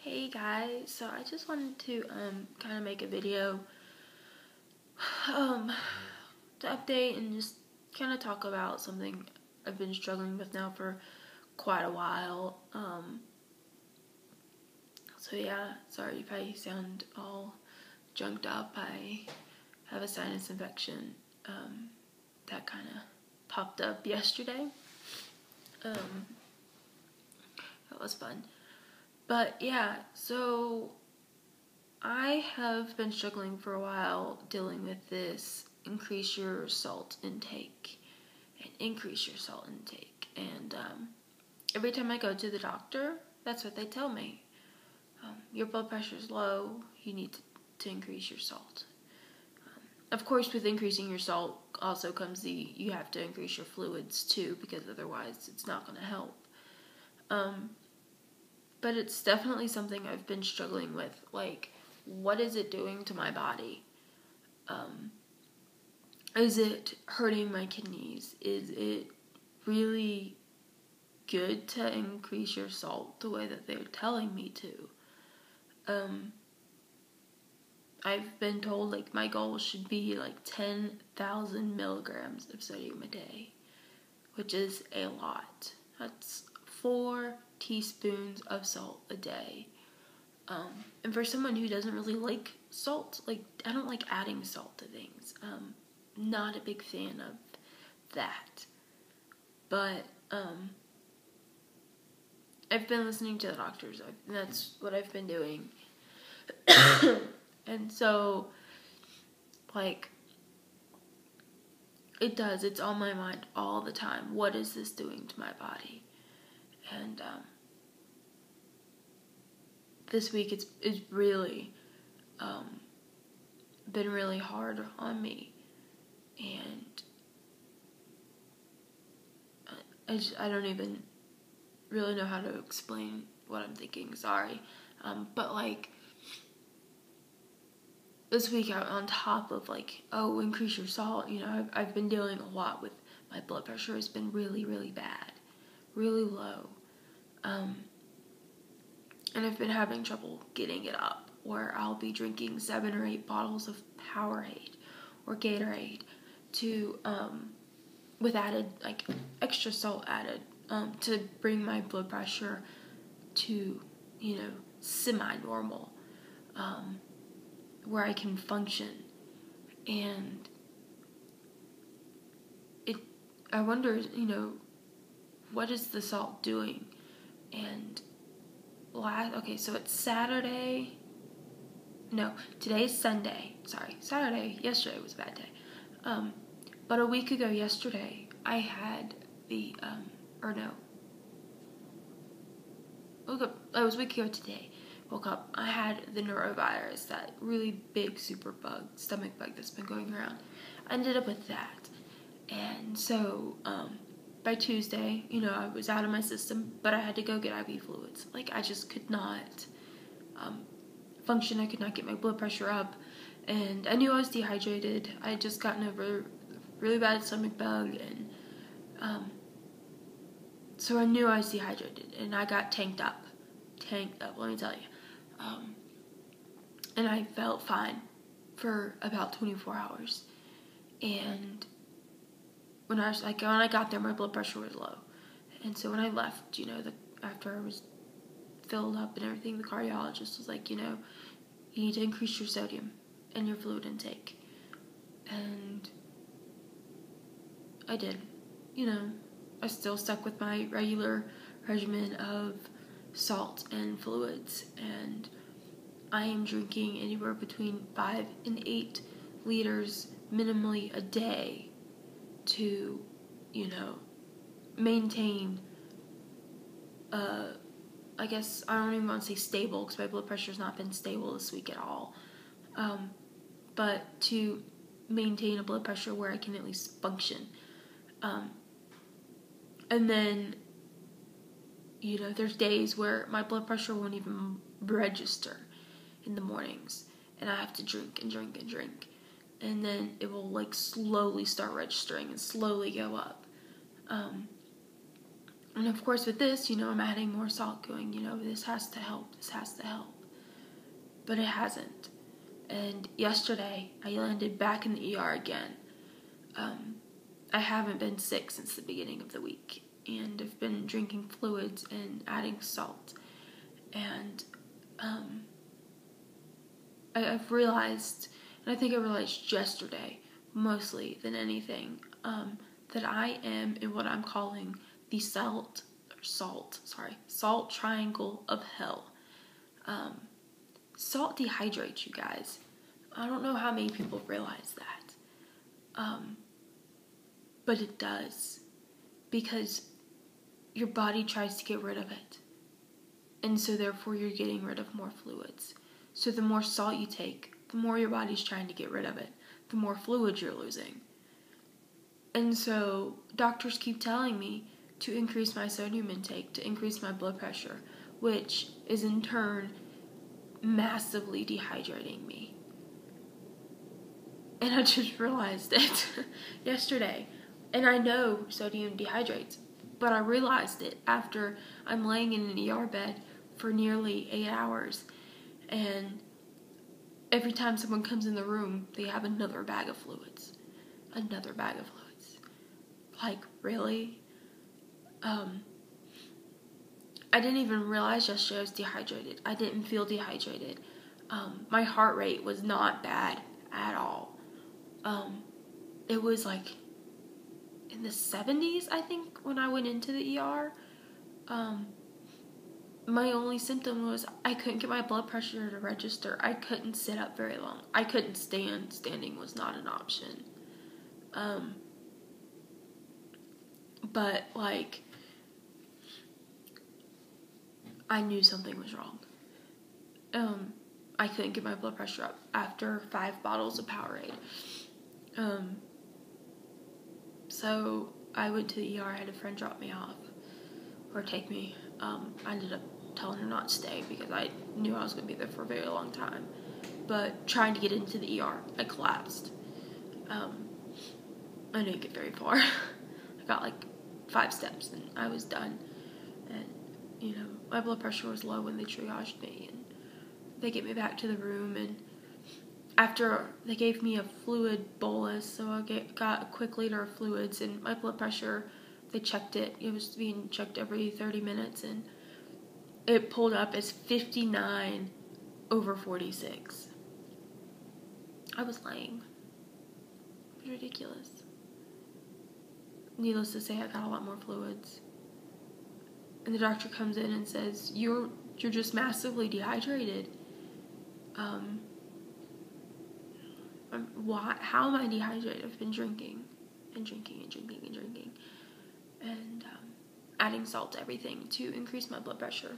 Hey guys, so I just wanted to kind of make a video um to update and just kind of talk about something I've been struggling with now for quite a while. So yeah, sorry if I sound all junked up. I have a sinus infection that kind of popped up yesterday. That was fun. But yeah, so I have been struggling for a while dealing with this increase your salt intake and increase your salt intake. And every time I go to the doctor, that's what they tell me. Your blood pressure is low, you need to increase your salt. Of course, with increasing your salt also comes you have to increase your fluids too, because otherwise it's not going to help. But it's definitely something I've been struggling with. Like, what is it doing to my body? Is it hurting my kidneys? Is it really good to increase your salt the way that they're telling me to? I've been told like my goal should be like 10,000 milligrams of sodium a day, which is a lot. That's 4 teaspoons of salt a day. And for someone who doesn't really like salt, like I don't like adding salt to things. Not a big fan of that. But I've been listening to the doctors. That's what I've been doing. And so, like, it's on my mind all the time. What is this doing to my body? And this week it's really been really hard on me, and I don't even really know how to explain what I'm thinking. Sorry, but like this week, on top of like, increase your salt. You know, I've been dealing a lot with my blood pressure. Has been really, really bad, really low. And I've been having trouble getting it up, where I'll be drinking 7 or 8 bottles of Powerade or Gatorade with added, like, extra salt added, to bring my blood pressure to, semi-normal, where I can function. And I wonder, what is the salt doing? And so it's Saturday. No, today's Sunday. Sorry, Saturday. Yesterday was a bad day. But a week ago yesterday, I had the, it was a week ago today. Woke up, I had the norovirus, that really big super bug, stomach bug that's been going around. I ended up with that. And so, by Tuesday, I was out of my system, but I had to go get IV fluids. Like, I just could not function. I could not get my blood pressure up, and I knew I was dehydrated. I had just gotten over a really bad stomach bug, and so I knew I was dehydrated, and I got tanked up, let me tell you. And I felt fine for about 24 hours, and when I got there, my blood pressure was low. And so when I left, after I was filled up and everything, the cardiologist was like, you need to increase your sodium and your fluid intake. And I did. I still stuck with my regular regimen of salt and fluids. And I am drinking anywhere between 5 and 8 liters minimally a day to, maintain, I guess I don't even want to say stable, because my blood pressure's not been stable this week at all, but to maintain a blood pressure where I can at least function. And then, there's days where my blood pressure won't even register in the mornings, and I have to drink and drink and drink. And then it will, like, slowly start registering and slowly go up. And of course with this, I'm adding more salt going, this has to help, this has to help. But it hasn't. And yesterday, I landed back in the ER again. I haven't been sick since the beginning of the week. And I've been drinking fluids and adding salt. And I've realized, and I think I realized yesterday, mostly than anything, that I am in what I'm calling the salt triangle of hell. Salt dehydrates you guys. I don't know how many people realize that. But it does. Because your body tries to get rid of it. And so therefore you're getting rid of more fluids. So the more salt you take, the more your body's trying to get rid of it. The more fluids you're losing. And so doctors keep telling me to increase my sodium intake, to increase my blood pressure, which is in turn massively dehydrating me. And I just realized it yesterday. And I know sodium dehydrates, but I realized it after I'm laying in an ER bed for nearly 8 hours. And every time someone comes in the room, they have another bag of fluids. Another bag of fluids. Like, really? I didn't even realize yesterday I was dehydrated. I didn't feel dehydrated. My heart rate was not bad at all. It was like in the 70s, I think, when I went into the ER. My only symptom was I couldn't get my blood pressure to register. I couldn't sit up very long. I couldn't stand. Standing was not an option. But, like, I knew something was wrong. I couldn't get my blood pressure up after 5 bottles of Powerade. So I went to the ER. I had a friend drop me off or take me. I ended up telling her not to stay because I knew I was going to be there for a very long time. But trying to get into the ER, I collapsed. I didn't get very far. I got like 5 steps and I was done. And, my blood pressure was low when they triaged me. And they get me back to the room. And after they gave me a fluid bolus, so I got a quick liter of fluids. And my blood pressure, they checked it. It was being checked every 30 minutes. And it pulled up as 59/46. I was lying. It was ridiculous. Needless to say, I got a lot more fluids. And the doctor comes in and says, you're just massively dehydrated. How am I dehydrated? I've been drinking and drinking and drinking and drinking. And adding salt to everything to increase my blood pressure.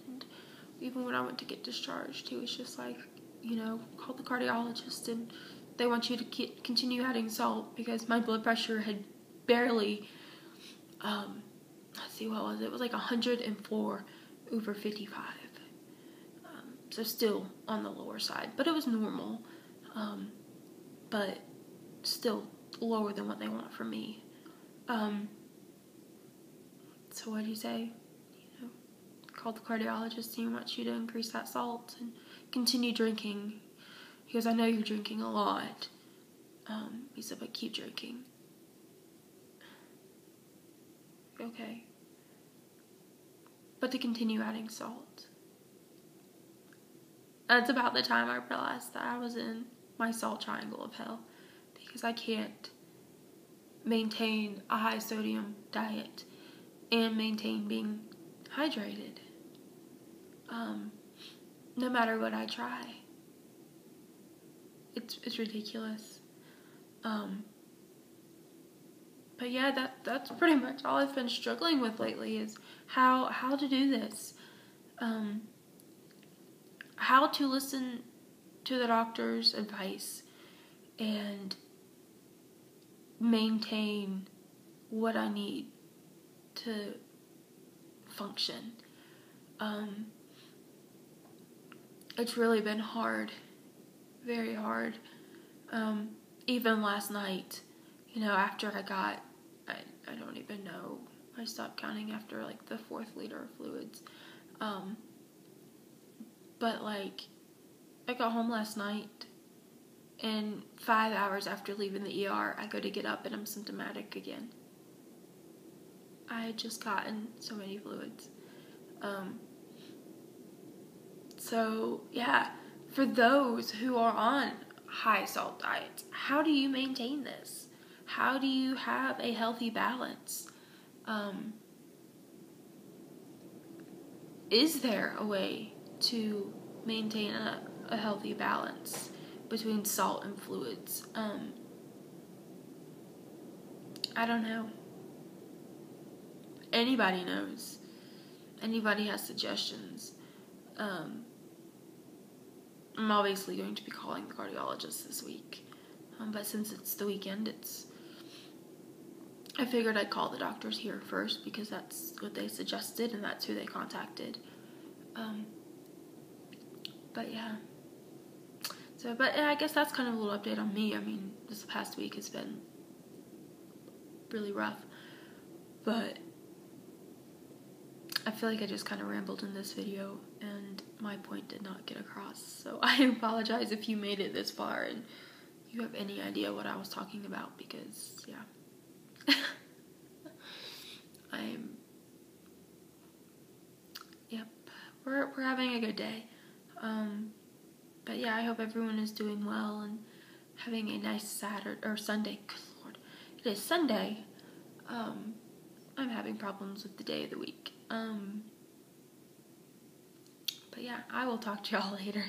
And even when I went to get discharged, he was just like, call the cardiologist and they want you to continue adding salt because my blood pressure had barely, let's see, what was it? It was like 104/55. So still on the lower side, but it was normal. But still lower than what they want from me. So what do you say? Call the cardiologist and he wants you to increase that salt and continue drinking. He goes, I know you're drinking a lot. He said, but keep drinking. Okay. But to continue adding salt. That's about the time I realized that I was in my salt triangle of hell. Because I can't maintain a high sodium diet and maintain being hydrated. No matter what I try. It's ridiculous. But yeah, that's pretty much all I've been struggling with lately is how to do this. How to listen to the doctor's advice and maintain what I need to function. It's really been hard. Very hard. Even last night, after I don't even know I stopped counting after like the 4th liter of fluids. But like, I got home last night, and 5 hours after leaving the ER, I go to get up and I'm symptomatic again. I had just gotten so many fluids. So yeah, for those who are on high salt diets, how do you maintain this? How do you have a healthy balance? Is there a way to maintain a healthy balance between salt and fluids? I don't know. Anybody knows. Anybody has suggestions. I'm obviously going to be calling the cardiologist this week. But since it's the weekend, I figured I'd call the doctors here first because that's what they suggested and that's who they contacted. But yeah. But I guess that's kind of a little update on me. I mean, this past week has been really rough. But I feel like I just kind of rambled in this video and my point did not get across. So I apologize if you made it this far and you have any idea what I was talking about because, yeah. Yep, we're having a good day. But yeah, I hope everyone is doing well and having a nice Saturday, or Sunday. Good Lord, it is Sunday. I'm having problems with the day of the week. But yeah, I will talk to y'all later.